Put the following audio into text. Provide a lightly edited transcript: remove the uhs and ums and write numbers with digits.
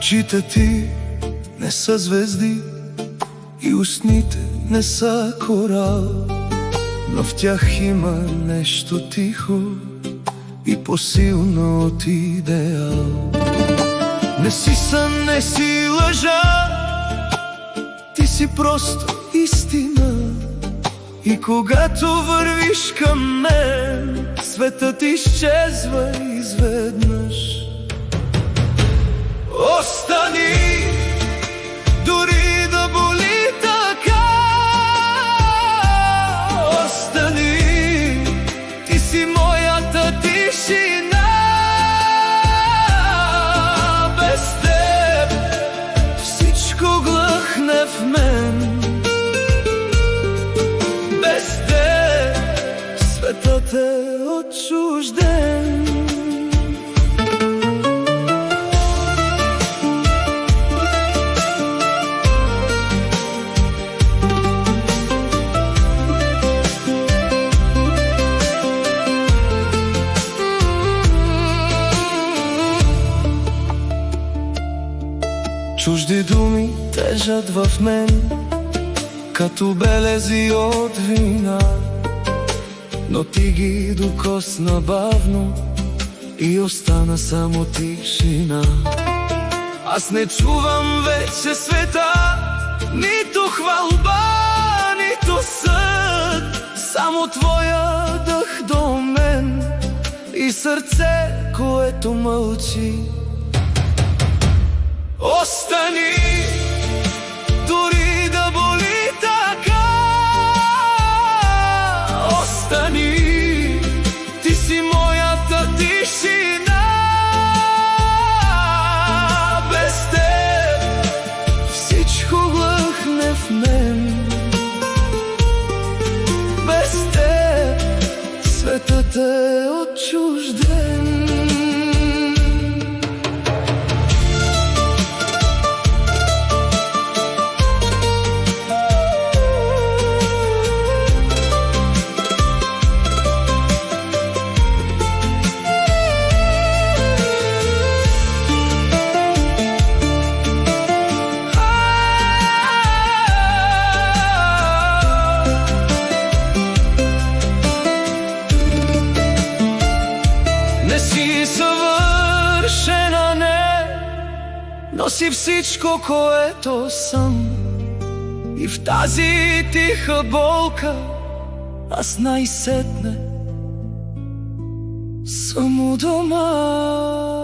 Очите ти не са звезди и устните не са корал, но в тях има нещо тихо и по-силно от идеал. Не си сън, не си лъжа, ти си просто истина. И когато вървиш към мен, светът изчезва изведнъж. Остани, дори да боли така. Остани, ти си моята тишина. Без теб всичко глъхне в мен. Без теб светът е отчужден. Чужди думи тежат в мен, като белези от вина, но ти ги докосна бавно и остана само тишина. Аз не чувам вече света, нито хвалба, нито съд, само твоя дъх до мен и сърце, което мълчи. Остани, дори да боли така. Остани, ти си моята тишина. Без теб всичко глъхне в мен. Без теб светът е отчужден. Не си съвършена, не, но си всичко, което съм. И в тази тиха болка аз най-сетне съм у дома.